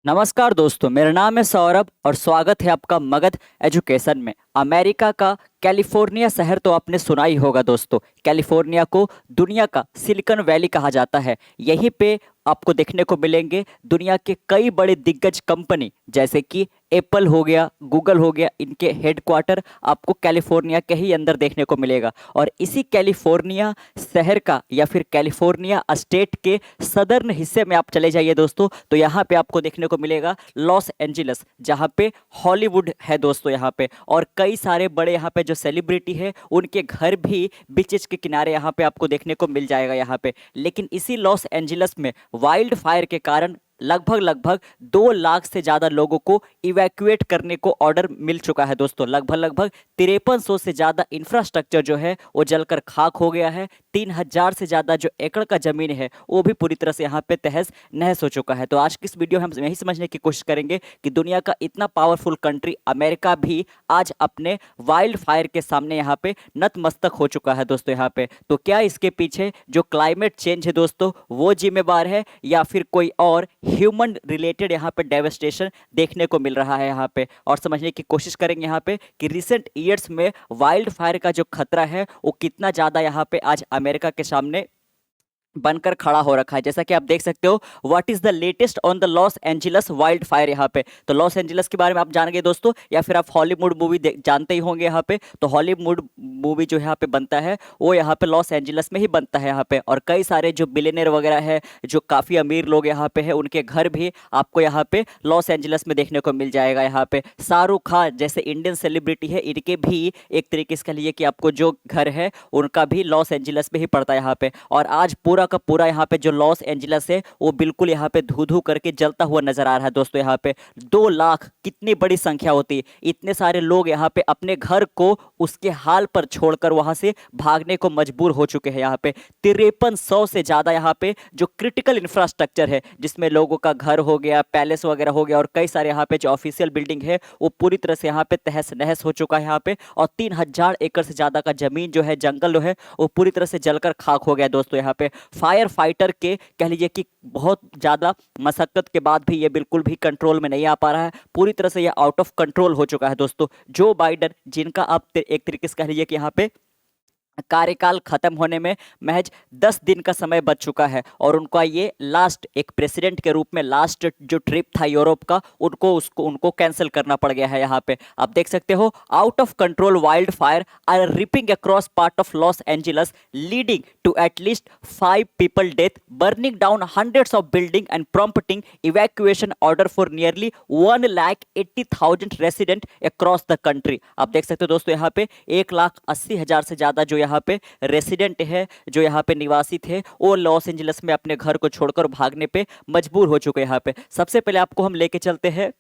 नमस्कार दोस्तों, मेरा नाम है सौरभ और स्वागत है आपका मगध एजुकेशन में। अमेरिका का कैलिफोर्निया शहर तो आपने सुना ही होगा दोस्तों। कैलिफोर्निया को दुनिया का सिलिकॉन वैली कहा जाता है। यहीं पे आपको देखने को मिलेंगे दुनिया के कई बड़े दिग्गज कंपनी, जैसे कि एप्पल हो गया, गूगल हो गया। इनके हेडक्वार्टर आपको कैलिफोर्निया के ही अंदर देखने को मिलेगा। और इसी कैलिफोर्निया शहर का या फिर कैलिफोर्निया स्टेट के सदर्न हिस्से में आप चले जाइए दोस्तों, तो यहाँ पे आपको देखने को मिलेगा लॉस एंजलिस, जहाँ पे हॉलीवुड है दोस्तों यहाँ पे। और कई सारे बड़े यहाँ पे जो सेलिब्रिटी है उनके घर भी बीचेस के किनारे यहाँ पे आपको देखने को मिल जाएगा यहाँ पे। लेकिन इसी लॉस एंजलिस में वाइल्ड फायर के कारण लगभग लगभग 2 लाख से ज़्यादा लोगों को इवैक्यूएट करने को ऑर्डर मिल चुका है दोस्तों। लगभग लगभग 5300 से ज़्यादा इंफ्रास्ट्रक्चर जो है वो जलकर खाक हो गया है। 3000 से ज़्यादा जो एकड़ का ज़मीन है वो भी पूरी तरह से यहाँ पे तहस नहस हो चुका है। तो आज की इस वीडियो में हम यही समझने की कोशिश करेंगे कि दुनिया का इतना पावरफुल कंट्री अमेरिका भी आज अपने वाइल्ड फायर के सामने यहाँ पे नतमस्तक हो चुका है दोस्तों यहाँ पे। तो क्या इसके पीछे जो क्लाइमेट चेंज है दोस्तों वो जिम्मेवार है, या फिर कोई और ह्यूमन रिलेटेड यहाँ पे डेवस्टेशन देखने को मिल रहा है यहाँ पे। और समझने की कोशिश करेंगे यहाँ पे कि रिसेंट ईयर्स में वाइल्ड फायर का जो खतरा है वो कितना ज़्यादा यहाँ पे आज अमेरिका के सामने बनकर खड़ा हो रखा है। जैसा कि आप देख सकते हो, what is the latest on the Los Angeles wild fire यहाँ पे। तो लॉस एंजलिस के बारे में आप जान गए दोस्तों, या फिर आप हॉलीवुड मूवी जानते ही होंगे यहाँ पे। तो हॉलीवुड मूवी जो यहाँ पे बनता है वो यहाँ पे लॉस एंजलिस में ही बनता है यहाँ पे। और कई सारे जो बिलियनर वगैरह है, जो काफ़ी अमीर लोग यहाँ पे है, उनके घर भी आपको यहाँ पे लॉस एंजलिस में देखने को मिल जाएगा यहाँ पे। शाहरुख खान जैसे इंडियन सेलिब्रिटी है, इनके भी एक तरीके से कह लीजिए कि आपको जो घर है उनका भी लॉस एंजलिस में ही पड़ता है यहाँ पे। और आज पूरा का पूरा यहाँ पे जो लॉस एंजलिस है वो बिल्कुल यहाँ पे धू धू करके जलता हुआ नजर आ रहा है दोस्तों यहाँ पे। 2 लाख कितनी बड़ी संख्या होती है। इतने सारे लोग यहाँ पे अपने घर को उसके हाल पर छोड़कर वहां से भागने को मजबूर हो चुके हैं यहाँ पे। 5300 से ज्यादा यहाँ पे जो क्रिटिकल इंफ्रास्ट्रक्चर है, जिसमें लोगों का घर हो गया, पैलेस वगैरह हो गया, और कई सारे यहाँ पे जो ऑफिशियल बिल्डिंग है वो पूरी तरह से यहाँ पे तहस नहस हो चुका है यहाँ पे। और 3000 एकड़ से ज्यादा का जमीन जो है, जंगल जो है, वो पूरी तरह से जलकर खाक हो गया दोस्तों यहाँ पे। फायर फाइटर के कह लीजिए कि बहुत ज़्यादा मशक्कत के बाद भी ये बिल्कुल भी कंट्रोल में नहीं आ पा रहा है। पूरी तरह से ये आउट ऑफ कंट्रोल हो चुका है दोस्तों। जो बाइडन, जिनका अब एक तरीके से कह लीजिए कि यहाँ पे कार्यकाल खत्म होने में महज 10 दिन का समय बच चुका है, और उनका ये लास्ट एक प्रेसिडेंट के रूप में लास्ट जो ट्रिप था यूरोप का, उनको कैंसिल करना पड़ गया है यहाँ पे। आप देख सकते हो, out of control wildfire are ripping across part of Los Angeles, leading to at least 5 people death, burning down hundreds of building and prompting evacuation order for nearly 1,80,000 resident across the country. आप देख सकते हो दोस्तों यहाँ पे 1,80,000 से ज्यादा जो यहाँ पे रेसिडेंट है, जो यहाँ पे निवासी थे, वो लॉस एंजलिस में अपने घर को छोड़कर भागने पे मजबूर हो चुके हैं यहाँ पे। सबसे पहले आपको हम लेके चलते हैं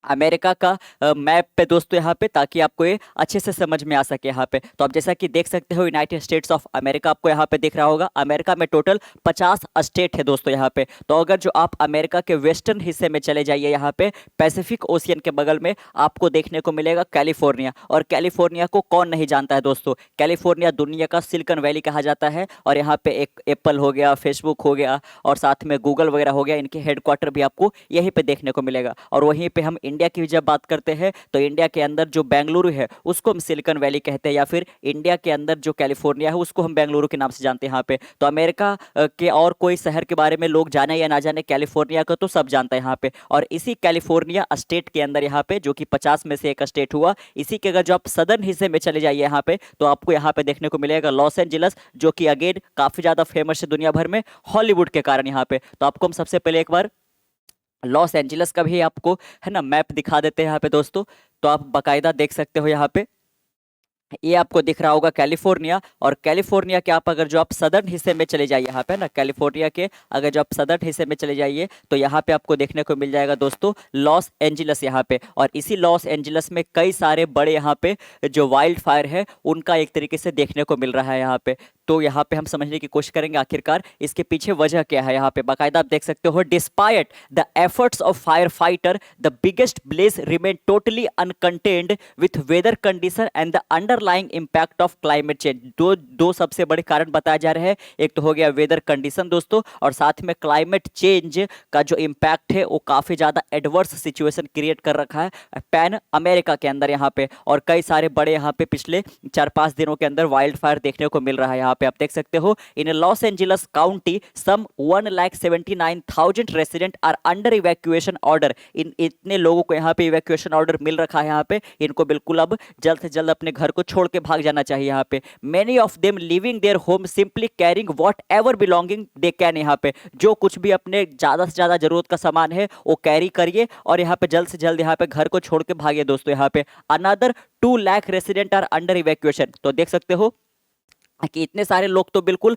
अमेरिका का मैप पे दोस्तों यहाँ पे, ताकि आपको ये अच्छे से समझ में आ सके यहाँ पे। तो आप जैसा कि देख सकते हो, यूनाइटेड स्टेट्स ऑफ अमेरिका आपको यहाँ पे दिख रहा होगा। अमेरिका में टोटल 50 स्टेट है दोस्तों यहाँ पे। तो अगर जो आप अमेरिका के वेस्टर्न हिस्से में चले जाइए, यहाँ पे पैसिफिक ओशियन के बगल में आपको देखने को मिलेगा कैलिफोर्निया। और कैलिफोर्निया को कौन नहीं जानता है दोस्तों। कैलिफोर्निया दुनिया का सिलिकॉन वैली कहा जाता है। और यहाँ पे एक एप्पल हो गया, फेसबुक हो गया, और साथ में गूगल वगैरह हो गया, इनके हेडक्वार्टर भी आपको यहीं पे देखने को मिलेगा। और वहीं पे हम इंडिया की जब बात करते हैं तो इंडिया के अंदर जो बेंगलुरु है उसको हम सिलिकॉन वैली कहते हैं, या फिर इंडिया के अंदर जो कैलिफोर्निया है उसको हम बेंगलुरु के नाम से जानते हैं यहाँ पे। तो अमेरिका के और कोई शहर के बारे में लोग जाने या ना जाने, कैलिफोर्निया को तो सब जानता है यहाँ पे। और इसी कैलिफोर्निया स्टेट के अंदर यहाँ पे, जो कि 50 में से एक स्टेट हुआ, इसी के अगर जो आप सदर्न हिस्से में चले जाइए यहाँ पे, तो आपको यहाँ पे देखने को मिलेगा लॉस एंजलिस, जो कि अगेन काफी ज्यादा फेमस है दुनिया भर में हॉलीवुड के कारण यहाँ पे। तो आपको हम सबसे पहले एक बार लॉस एंजलिस का भी आपको है ना मैप दिखा देते हैं यहाँ पे दोस्तों। तो आप बाकायदा देख सकते हो यहाँ पे, ये आपको दिख रहा होगा कैलिफोर्निया। और कैलिफोर्निया के आप अगर जो आप सदर्न हिस्से में चले जाइए यहाँ पे ना, कैलिफोर्निया के अगर जो आप सदर्न हिस्से में चले जाइए तो यहाँ पे आपको देखने को मिल जाएगा दोस्तों लॉस एंजलिस यहाँ पे। और इसी लॉस एंजलिस में कई सारे बड़े यहाँ पे जो वाइल्ड फायर है उनका एक तरीके से देखने को मिल रहा है यहाँ पे। तो यहाँ पे हम समझने की कोशिश करेंगे आखिरकार इसके पीछे वजह क्या है। यहाँ पे बाकायदा आप देख सकते हो, despite the efforts of fire fighter the biggest blaze remain totally uncontained with weather condition and the underlying impact of climate change. दो सबसे बड़े कारण बताए जा रहे हैं, एक तो हो गया वेदर कंडीशन दोस्तों, और साथ में क्लाइमेट चेंज का जो इम्पैक्ट है वो काफी ज्यादा एडवर्स सिचुएशन क्रिएट कर रखा है पैन अमेरिका के अंदर यहाँ पे। और कई सारे बड़े यहाँ पे पिछले 4-5 दिनों के अंदर वाइल्ड फायर देखने को मिल रहा है। यहाँ पे आप देख सकते हो, in Los Angeles County some 1,79,000 resident are under evacuation order. इन इतने लोगों को यहाँ पे इवैक्यूएशन ऑर्डर मिल रखा है। यहाँ पे इनको बिल्कुल अब जल्द से जल्द अपने घर को छोड़ के भाग जाना चाहिए। यहाँ पे many of them living their home simply carrying what ever belonging they can. यहाँ पे जो कुछ भी अपने ज्यादा से ज्यादा जरूरत का सामान है वो कैरी करिए और यहाँ पे जल्द से जल्द यहाँ पे घर को छोड़ के भागिए दोस्तों। यहाँ पे another 2 lakh resident are under evacuation. तो देख सकते हो कि इतने सारे लोग तो बिल्कुल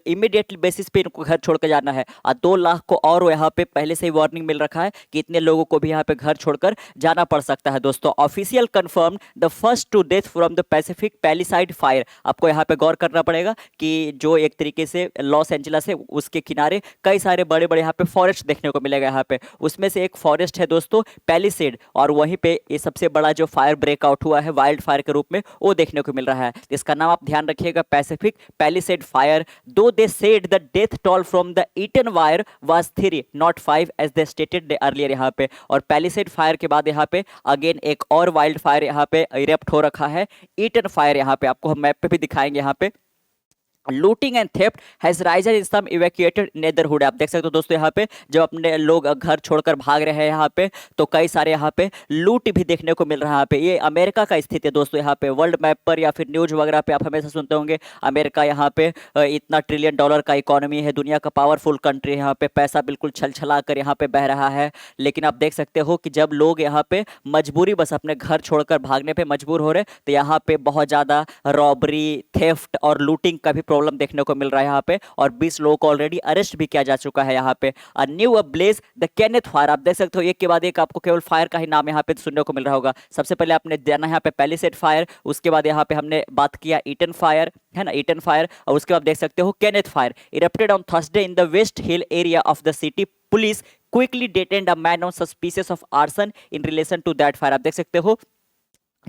इमीडिएटली बेसिस पे इनको घर छोड़ के जाना है, और 2 लाख को और यहाँ पे पहले से ही वार्निंग मिल रखा है कि इतने लोगों को भी यहाँ पे घर छोड़कर जाना पड़ सकता है दोस्तों। Official confirm the first two death from the Pacific Palisade fire. आपको यहाँ पे गौर करना पड़ेगा कि जो एक तरीके से लॉस एंजलस है उसके किनारे कई सारे बड़े बड़े यहाँ पे फॉरेस्ट देखने को मिलेगा। यहाँ पे उसमें से एक फॉरेस्ट है दोस्तों पैलिसेड, और वहीं पे ये सबसे बड़ा जो फायर ब्रेकआउट हुआ है वाइल्ड फायर के रूप में वो देखने को मिल रहा है। इसका नाम आप ध्यान रखिएगा, Pacific Palisade fire. Though they said the death toll from the Eaton fire was 3 not 5 as they stated earlier. यहाँ पे और पैलिसेड फायर के बाद यहाँ पे अगेन एक और वाइल्ड फायर यहाँ पे इरेप्ट हो रखा है, ईटन फायर। यहाँ पे आपको हम मैप पे भी दिखाएंगे। यहाँ पे looting and theft has risen in some evacuated neighbourhood. आप देख सकते हो दोस्तों, यहाँ पे जब अपने लोग घर छोड़कर भाग रहे हैं यहाँ पे तो कई सारे यहाँ पे लूट भी देखने को मिल रहा है। यहाँ पे ये अमेरिका का स्थिति है दोस्तों। यहाँ पे वर्ल्ड मैप पर या फिर न्यूज वगैरह पे आप हमेशा सुनते होंगे अमेरिका यहाँ पे इतना $1 ट्रिलियन का इकोनॉमी है, दुनिया का पावरफुल कंट्री है, यहाँ पे पैसा बिल्कुल छल छला कर यहाँ पे बह रहा है। लेकिन आप देख सकते हो कि जब लोग यहाँ पे मजबूरी बस अपने घर छोड़कर भागने पे मजबूर हो रहे तो यहाँ पे बहुत ज्यादा रॉबरी, थेफ्ट और लूटिंग का भी प्रॉब्लम देखने को मिल रहा है यहाँ पे, और 20 लोगों को ऑलरेडी अरेस्ट भी किया जा चुका है। यहाँ पे a new blaze the Kenneth fire. आप देख सकते हो एक के बाद एक आपको केवल फायर का ही नाम यहाँ पे सुनने को मिल रहा होगा। सबसे पहले आपने जाना यहाँ पे पैलिसेड फायर, उसके बाद यहाँ पे हमने बात किया ईटन फायर, है ना, ईटन फायर, और उसके बाद देख सकते हो Kenneth fire erupted on Thursday in the West Hill area of the city. Police quickly detained a man on suspicious of arson in relation to that fire. आप देख सकते हो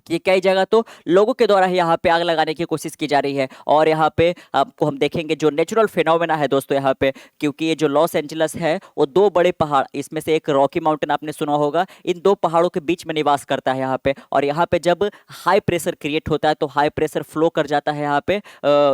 कि कई जगह तो लोगों के द्वारा यहाँ पे आग लगाने की कोशिश की जा रही है। और यहाँ पे आपको हम देखेंगे जो नेचुरल फिनोमेना है दोस्तों यहाँ पे, क्योंकि ये जो लॉस एंजलस है वो 2 बड़े पहाड़, इसमें से एक रॉकी माउंटेन आपने सुना होगा, इन 2 पहाड़ों के बीच में निवास करता है यहाँ पे। और यहाँ पे जब हाई प्रेशर क्रिएट होता है तो हाई प्रेशर फ्लो कर जाता है यहाँ पे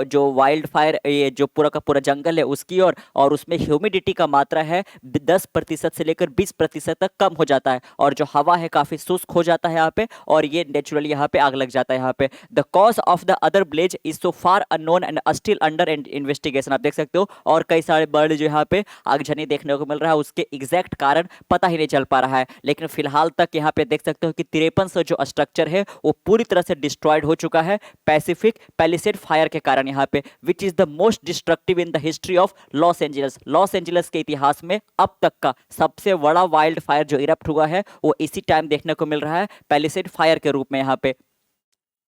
जो वाइल्ड फायर, ये जो पूरा का पूरा जंगल है उसकी ओर, और उसमें ह्यूमिडिटी का मात्रा है 10% से लेकर 20% तक कम हो जाता है, और जो हवा है काफी शुष्क हो जाता है यहाँ पे, और ये नेचुरली यहाँ पे आग लग जाता है। यहाँ पे the cause of the other blaze is so far unknown and still under investigation. आप देख सकते हो, और कई सारे बर्ड जो यहाँ पे आगजनी देखने को मिल रहा है उसके एग्जैक्ट कारण पता ही नहीं चल पा रहा है। लेकिन फिलहाल तक यहाँ पे देख सकते हो कि 5300 जो स्ट्रक्चर है वो पूरी तरह से डिस्ट्रॉयड हो चुका है पैसिफिक पैलिसेड फायर के कारण यहाँ पे, which is the most destructive in the history of Los Angeles. Los Angeles के इतिहास में अब तक का सबसे बड़ा वाइल्ड फायर जो इरप्ट हुआ है वो इसी टाइम देखने को मिल रहा है पैलिसेड फायर के रूप में। यहाँ पे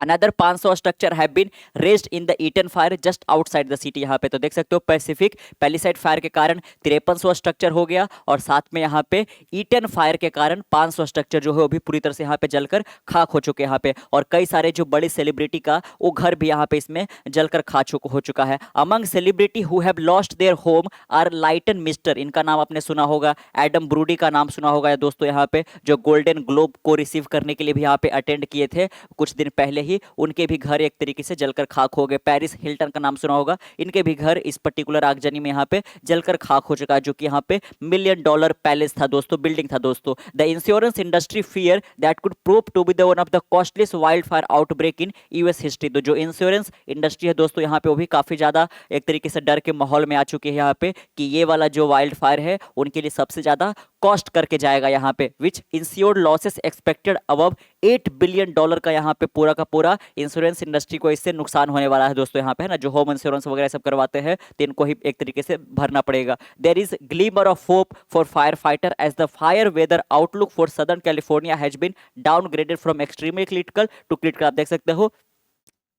another 500 structure have been razed in the Eaton fire just outside the city. यहाँ पे तो देख सकते हो पैसिफिक पैलिसाइड फायर के कारण 5300 स्ट्रक्चर हो गया, और साथ में यहाँ पे ईटन फायर के कारण 500 स्ट्रक्चर जो है वो भी पूरी तरह से यहाँ पे जलकर खाक हो चुके हैं यहाँ पे। और कई सारे जो बड़ी सेलिब्रिटी का वो घर भी यहाँ पे इसमें जलकर हो चुका है। Among celebrity who have lost their home are Leighton Meester, इनका नाम आपने सुना होगा, एडम ब्रूडी का नाम सुना होगा दोस्तों, यहाँ पे जो गोल्डन ग्लोब को रिसीव करने के लिए भी यहाँ पे अटेंड किए थे कुछ दिन पहले, उनके भी घर एक तरीके से जलकर खाक हो गए। पेरिस हिल्टन का नाम सुना होगा, इनके भी घर इस पर्टिकुलर आगजनी में यहाँ पे जलकर खाक हो चुका है, जो कि यहाँ पे $1 मिलियन पैलेस था दोस्तों, बिल्डिंग था दोस्तों। The insurance industry fear that could prove to be the one of the costliest wildfire outbreak in US history. तो जो इंश्योरेंस इंडस्ट्री है दोस्तों यहाँ पे वो भी काफी ज्यादा एक तरीके से डर के माहौल में आ चुकी है यहाँ पे, कि ये वाला जो वाइल्ड फायर है उनके लिए सबसे ज्यादा कॉस्ट करके जाएगा यहाँ पे, which insured losses expected above $8 billion का यहाँ पे पूरा का पूरा इंश्योरेंस इंडस्ट्री को इससे नुकसान होने वाला है दोस्तों। यहाँ पे है ना, जो होम इंश्योरेंस वगैरह सब करवाते हैं तो इनको ही एक तरीके से भरना पड़ेगा। There is glimmer of hope for fire fighter as the fire weather outlook for Southern California has been downgraded from extremely critical to critical. आप देख सकते हो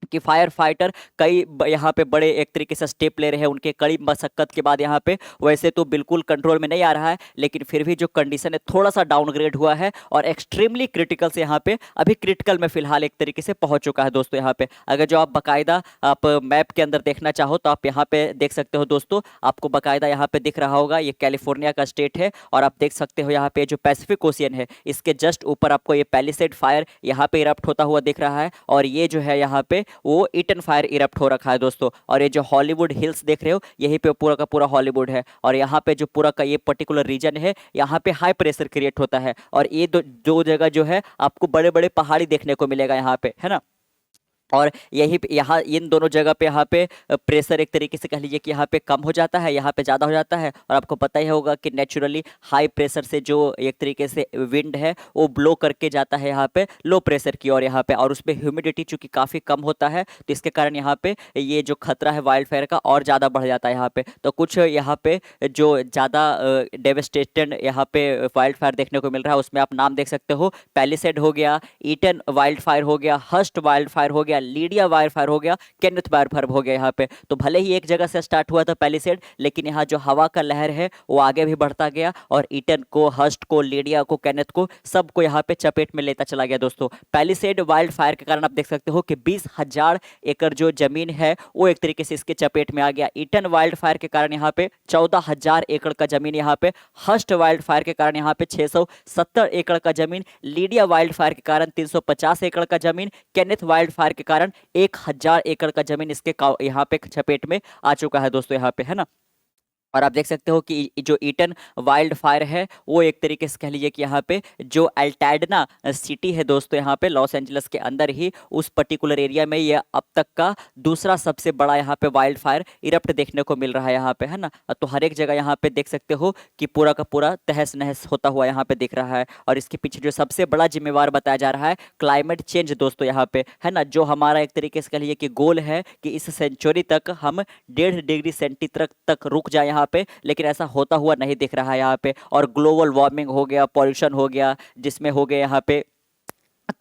कि फायर फाइटर कई यहाँ पे बड़े एक तरीके से स्टेप ले रहे हैं उनके कड़ी मशक्कत के बाद यहाँ पे। वैसे तो बिल्कुल कंट्रोल में नहीं आ रहा है, लेकिन फिर भी जो कंडीशन है थोड़ा सा डाउनग्रेड हुआ है और एक्सट्रीमली क्रिटिकल से यहाँ पे अभी क्रिटिकल में फिलहाल एक तरीके से पहुंच चुका है दोस्तों। यहाँ पे अगर जो आप बाकायदा आप मैप के अंदर देखना चाहो तो आप यहाँ पे देख सकते हो दोस्तों, आपको बाकायदा यहाँ पे दिख रहा होगा, ये कैलिफोर्निया का स्टेट है और आप देख सकते हो यहाँ पे जो पैसिफिक ओशियन है इसके जस्ट ऊपर आपको ये पैलिसेड फायर यहाँ पे इरप्ट होता हुआ दिख रहा है। और ये जो है यहाँ पे वो ईटन फायर इरप्ट हो रखा है दोस्तों। और ये जो हॉलीवुड हिल्स देख रहे हो यहीं पे पूरा का पूरा हॉलीवुड है और यहाँ पे जो पूरा का ये पर्टिकुलर रीजन है यहाँ पे हाई प्रेशर क्रिएट होता है। और ये दो जगह जो है आपको बड़े बड़े पहाड़ी देखने को मिलेगा यहाँ पे, है ना। और यही यहाँ इन दोनों जगह पे यहाँ पे प्रेशर एक तरीके से कह लीजिए कि यहाँ पे कम हो जाता है, यहाँ पे ज़्यादा हो जाता है। और आपको पता ही होगा कि नेचुरली हाई प्रेशर से जो एक तरीके से विंड है वो ब्लो करके जाता है यहाँ पे लो प्रेशर की ओर यहाँ पे, और उसमें ह्यूमिडिटी चूँकि काफ़ी कम होता है तो इसके कारण यहाँ पे ये जो खतरा है वाइल्ड फायर का और ज़्यादा बढ़ जाता है यहाँ पे। तो कुछ यहाँ पे जो ज़्यादा डेवेस्टेटेड यहाँ पे वाइल्ड फायर देखने को मिल रहा है उसमें आप नाम देख सकते हो, पैलिसेड हो गया, ईटन वाइल्ड फायर हो गया, हस्ट वाइल्ड फायर हो गया, लीडिया वाइल्ड फायर हो गया, केनेथ वाइल्ड फायर हो गया यहाँ पे। तो भले ही एक जगह से स्टार्ट हुआ था पैलिसेड, लेकिन यहाँ जो हवा का लहर है वो आगे भी बढ़ता गया और ईटन को, हस्ट को, लीडिया को, केनेथ को सबको यहाँ पे चपेट में लेता चला गया दोस्तों। पैलिसेड वाइल्ड फायर के कारण आप देख सकते हो कि 20,000 एकड़ जो जमीन है वो एक तरीके से इसके चपेट में आ गया। ईटन वाइल्ड फायर के कारण यहाँ पे 14,000 एकड़ का जमीन यहाँ पे, हस्ट वाइल्ड फायर के कारण यहाँ पे 670 एकड़ का जमीन, लीडिया वाइल्ड फायर के कारण 350 एकड़ का जमीन, केनेथ वाइल्ड फायर के कारण 1,000 एकड़ का जमीन इसके यहाँ पे चपेट में आ चुका है दोस्तों यहाँ पे, है ना। और आप देख सकते हो कि जो ईटन वाइल्ड फायर है वो एक तरीके से कह लीजिए कि यहाँ पे जो अल्टैडना सिटी है दोस्तों, यहाँ पे लॉस एंजल्स के अंदर ही उस पर्टिकुलर एरिया में ये अब तक का दूसरा सबसे बड़ा यहाँ पे वाइल्ड फायर इरप्ट देखने को मिल रहा है यहाँ पे, है ना। तो हर एक जगह यहाँ पे देख सकते हो कि पूरा का पूरा तहस नहस होता हुआ यहाँ पे दिख रहा है। और इसके पीछे जो सबसे बड़ा जिम्मेवार बताया जा रहा है क्लाइमेट चेंज दोस्तों यहाँ पे, है ना। जो हमारा एक तरीके से कह लीजिए कि गोल है कि इस सेंचुरी तक हम 1.5 डिग्री सेंटीग्रेड तक रुक जाए यहाँ पे, लेकिन ऐसा होता हुआ नहीं दिख रहा है यहाँ पे। और ग्लोबल वार्मिंग हो गया, पॉल्यूशन हो गया, जिसमें हो गए यहाँ पे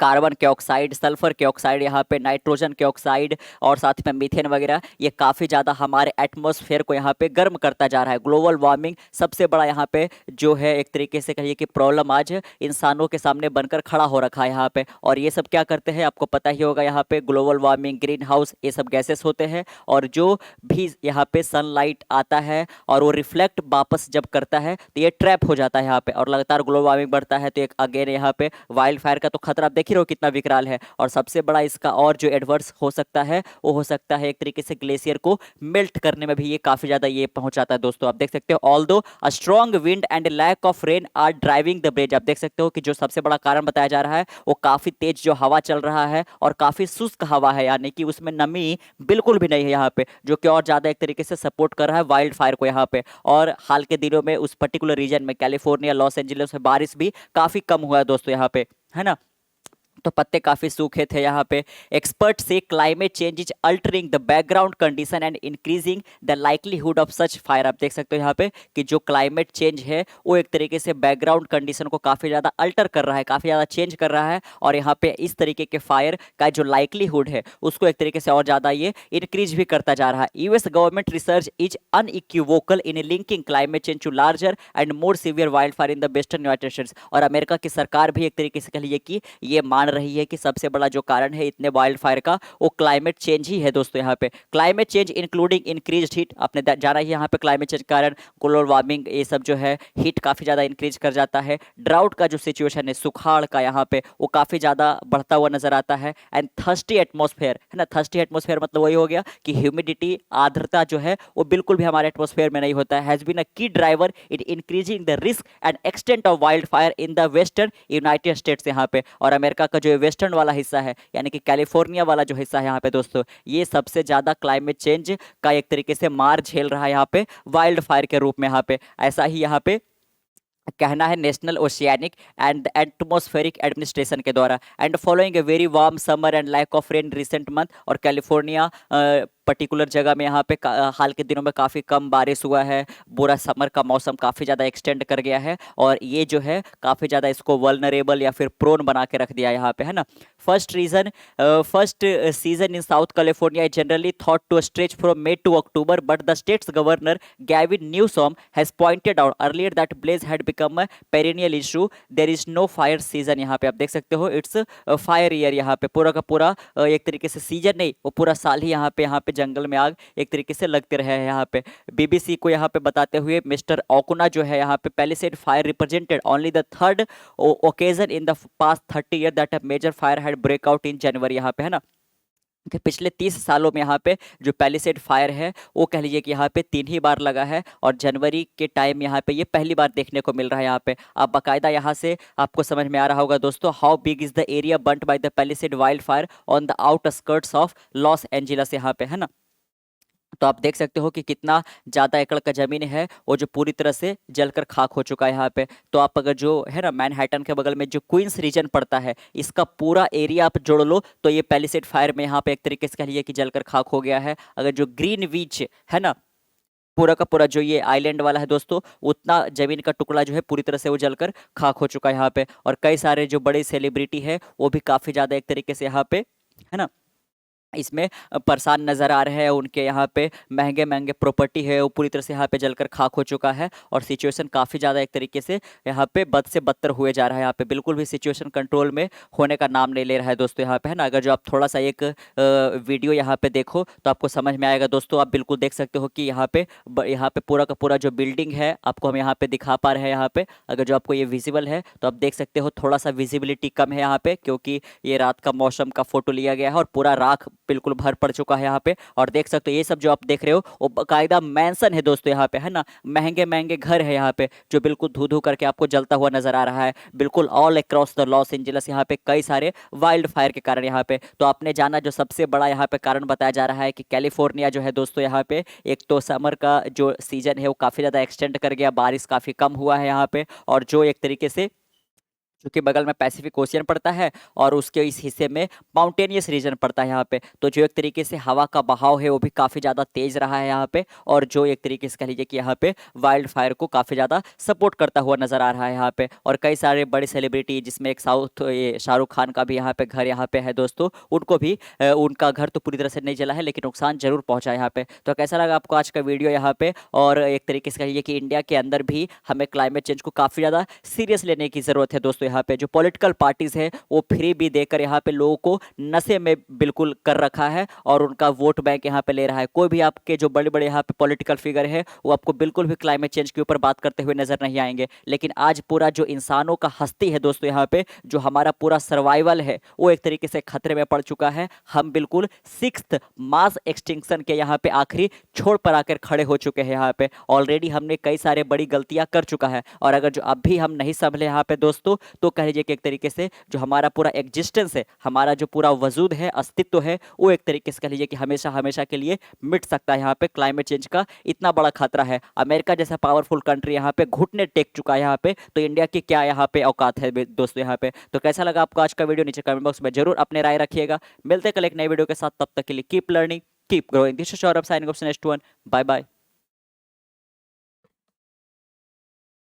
कार्बन के ऑक्साइड, सल्फर के ऑक्साइड, यहाँ पे नाइट्रोजन के ऑक्साइड और साथ में मीथेन वगैरह, ये काफ़ी ज़्यादा हमारे एटमॉस्फेयर को यहाँ पे गर्म करता जा रहा है। ग्लोबल वार्मिंग सबसे बड़ा यहाँ पे जो है एक तरीके से कहिए कि प्रॉब्लम आज इंसानों के सामने बनकर खड़ा हो रखा है यहाँ पे। और ये सब क्या करते हैं आपको पता ही होगा, यहाँ पे ग्लोबल वार्मिंग, ग्रीन हाउस, ये सब गैसेस होते हैं। और जो भी यहाँ पे सनलाइट आता है और वो रिफ्लेक्ट वापस जब करता है तो ये ट्रैप हो जाता है यहाँ पे, और लगातार ग्लोबल वार्मिंग बढ़ता है तो एक अगेन यहाँ पे वाइल्ड फायर का तो खतरा देख ही रहो कितना विकराल है। और सबसे बड़ा इसका और जो एडवर्स हो सकता है वो हो सकता है एक तरीके से ग्लेशियर को मेल्ट करने में भी ये काफी ज्यादा ये पहुंचाता है दोस्तों। आप देख सकते हो although a strong wind and lack of rain are driving the bridge, आप देख सकते हो कि जो सबसे बड़ा कारण बताया जा रहा है वो काफी तेज जो हवा चल रहा है और काफी शुष्क हवा है, यानी कि उसमें नमी बिल्कुल भी नहीं है यहाँ पे, जो कि और ज्यादा एक तरीके से सपोर्ट कर रहा है वाइल्ड फायर को यहाँ पे। और हाल के दिनों में उस पर्टिकुलर रीजन में कैलिफोर्निया, लॉस एंजलिस में बारिश भी काफी कम हुआ है दोस्तों यहाँ पे, है ना। तो पत्ते काफी सूखे थे यहाँ पे। एक्सपर्ट से climate change is altering the background condition and increasing the likelihood of such fire, आप देख सकते हो यहाँ पे कि जो क्लाइमेट चेंज है वो एक तरीके से बैकग्राउंड कंडीशन को काफी ज्यादा अल्टर कर रहा है, काफी ज्यादा चेंज कर रहा है। और यहाँ पे इस तरीके के फायर का जो लाइकलीहुड है उसको एक तरीके से और ज्यादा ये इंक्रीज भी करता जा रहा है। US government research is unequivocal in linking climate change to larger and more severe wildfire in the western United States. और अमेरिका की सरकार भी एक तरीके से कह लीजिए कि ये मान रही है कि सबसे बड़ा जो कारण है इतने वाइल्ड फायर का वो क्लाइमेट चेंज ही है दोस्तों यहाँ पे। Climate change including increased heat, आपने जाना ही यहाँ पे क्लाइमेट चेंज कारण ग्लोबल वार्मिंग ये सब जो है हीट काफी ज्यादा इंक्रीज कर जाता है। ड्राउट का जो सिचुएशन है, सुखाड़ का यहाँ पे वो काफी ज्यादा बढ़ता हुआ नजर आता है। एंड थर्स्टी एटमॉस्फेयर, है ना, थर्स्टी एटमॉस्फेयर मतलब वही हो गया कि ह्यूमिडिटी, आर्द्रता जो है वो बिल्कुल भी हमारे एटमॉस्फेयर में नहीं होता है, हैज बीन अ की driver in increasing the risk and extent of wild fire in the western United states यहाँ पे। और अमेरिका का जो वेस्टर्न वाला हिस्सा है यानी कि कैलिफोर्निया वाला जो हिस्सा है यहाँ पे दोस्तों, ये सबसे ज्यादा क्लाइमेट चेंज का एक तरीके से मार झेल रहा है यहाँ पे वाइल्ड फायर के रूप में। यहाँ पे ऐसा ही यहाँ पे कहना है National Oceanic and Atmospheric Administration के द्वारा। And following a very warm summer and lack of rain recent month और कैलिफोर्निया पर्टिकुलर जगह में यहाँ पे हाल के दिनों में काफ़ी कम बारिश हुआ है, पूरा समर का मौसम काफ़ी ज़्यादा एक्सटेंड कर गया है और ये जो है काफ़ी ज़्यादा इसको वल्नरेबल या फिर प्रोन बना के रख दिया है यहाँ पे, है ना। First reason, first season in South California is generally thought to stretch from May to October, but the state's governor Gavin Newsom has pointed out earlier that blaze had become a perennial issue. There is no fire season. यहाँ पे आप देख सकते हो, it's fire year. यहाँ पे पूरा का पूरा एक तरीके से सीजन नहीं, वो पूरा साल ही यहाँ पे जंगल में आग एक तरीके से लगते रहे हैं। यहाँ पे बीबीसी को यहाँ पे बताते हुए मिस्टर ओकुना जो है यहाँ पे Palisade fire represented only the third occasion in the past 30 year that a major fire had break out in January. यहाँ पे, है ना, कि पिछले 30 सालों में यहाँ पे जो पैलिसेड फायर है वो कह लीजिए कि यहाँ पे 3 ही बार लगा है और जनवरी के टाइम यहाँ पे ये पहली बार देखने को मिल रहा है। यहाँ पे आप बाकायदा यहाँ से आपको समझ में आ रहा होगा दोस्तों, how big is the area burned by the palisade wild fire on the outskirts of Los Angeles. यहाँ पे, है ना, तो आप देख सकते हो कि कितना ज़्यादा एकड़ का ज़मीन है वो जो पूरी तरह से जलकर खाक हो चुका है यहाँ पे। तो आप अगर जो है ना मैनहट्टन के बगल में जो क्वींस रीजन पड़ता है, इसका पूरा एरिया आप जोड़ लो तो ये पैलिसेड फायर में यहाँ पे एक तरीके से कह लीजिए कि जलकर खाक हो गया है। अगर जो ग्रीन बीच है ना, पूरा का पूरा जो ये आइलैंड वाला है दोस्तों, उतना जमीन का टुकड़ा जो है पूरी तरह से वो जलकर खाक हो चुका है यहाँ पे। और कई सारे जो बड़े सेलिब्रिटी है वो भी काफ़ी ज़्यादा एक तरीके से यहाँ पे, है ना, इसमें परेशान नज़र आ रहे हैं। उनके यहाँ पे महंगे महंगे प्रॉपर्टी है वो पूरी तरह से यहाँ पे जलकर खाक हो चुका है और सिचुएशन काफ़ी ज़्यादा एक तरीके से यहाँ पे बद से बदतर हुए जा रहा है। यहाँ पे बिल्कुल भी सिचुएशन कंट्रोल में होने का नाम नहीं ले रहा है दोस्तों यहाँ पे, है ना। अगर जो आप थोड़ा सा एक वीडियो यहाँ पे देखो तो आपको समझ में आएगा दोस्तों। आप बिल्कुल देख सकते हो कि यहाँ पे पूरा का पूरा जो बिल्डिंग है आपको हम यहाँ पे दिखा पा रहे हैं। यहाँ पे अगर जो आपको ये विजिबल है तो आप देख सकते हो थोड़ा सा विजिबिलिटी कम है यहाँ पे, क्योंकि ये रात का मौसम का फोटो लिया गया है और पूरा राख बिल्कुल भर पड़ चुका है यहाँ पे। और देख सकते हो ये सब जो आप देख रहे हो वो बाकायदा मैंसन है दोस्तों यहाँ पे, है ना। महंगे महंगे घर है यहाँ पे जो बिल्कुल धू धू करके आपको जलता हुआ नजर आ रहा है बिल्कुल all across the Los Angeles. यहाँ पे कई सारे वाइल्ड फायर के कारण यहाँ पे, तो आपने जाना जो सबसे बड़ा यहाँ पे कारण बताया जा रहा है कि कैलिफोर्निया जो है दोस्तों यहाँ पे एक तो समर का जो सीजन है वो काफ़ी ज़्यादा एक्सटेंड कर गया, बारिश काफ़ी कम हुआ है यहाँ पे। और जो एक तरीके से क्योंकि बगल में पैसिफिक ओशियन पड़ता है और उसके इस हिस्से में माउंटेनियस रीजन पड़ता है यहाँ पे, तो जो एक तरीके से हवा का बहाव है वो भी काफ़ी ज़्यादा तेज़ रहा है यहाँ पे। और जो एक तरीके से कह लीजिए कि यहाँ पे वाइल्ड फायर को काफ़ी ज़्यादा सपोर्ट करता हुआ नज़र आ रहा है यहाँ पे। और कई सारे बड़े सेलिब्रिटी जिसमें एक ये शाहरुख खान का भी यहाँ पे घर यहाँ पे है दोस्तों, उनको भी उनका घर तो पूरी तरह से नहीं जला है लेकिन नुकसान जरूर पहुँचा है यहाँ पे। तो कैसा लगा आपको आज का वीडियो यहाँ पे। और एक तरीके से कहिए कि इंडिया के अंदर भी हमें क्लाइमेट चेंज को काफ़ी ज़्यादा सीरियस लेने की ज़रूरत है दोस्तों। यहाँ पे जो पॉलिटिकल पार्टीज है वो फ्री भी देकर यहाँ पे लोगों को नशे में बिल्कुल कर रखा है और उनका वोट बैंक यहाँ पे ले रहा है। कोई भी आपके जो बड़े बड़े यहाँ पे पॉलिटिकल फिगर है वो आपको बिल्कुल भी क्लाइमेट चेंज के ऊपर बात करते हुए नजर नहीं आएंगे। लेकिन आज पूरा जो इंसानों का हस्ती है दोस्तों यहाँ पे, जो हमारा पूरा सर्वाइवल है वो एक तरीके से खतरे में पड़ चुका है। हम बिल्कुल 6th मास एक्सटिंक्शन के यहाँ पे आखिरी छोर पर आकर खड़े हो चुके हैं। यहाँ पे ऑलरेडी हमने कई सारे बड़ी गलतियां कर चुका है और अगर जो अब भी हम नहीं संभले यहाँ पे दोस्तों, तो कह लीजिए कि एक तरीके से जो हमारा पूरा एग्जिस्टेंस है, हमारा जो पूरा वजूद है, अस्तित्व है, वो एक तरीके से कह लीजिए कि हमेशा हमेशा के लिए मिट सकता है। यहाँ पे क्लाइमेट चेंज का इतना बड़ा खतरा है। अमेरिका जैसा पावरफुल कंट्री यहाँ पे घुटने टेक चुका है यहाँ पे, तो इंडिया की क्या यहाँ पे औकात है दोस्तों यहाँ पे। तो कैसा लगा आपको आज का वीडियो, नीचे कमेंट बॉक्स में जरूर अपने राय रखिएगा। मिलते कल एक नए वीडियो के साथ, तब तक के लिए keep learning keep growing. This is Saurabh signing off next one. Bye bye.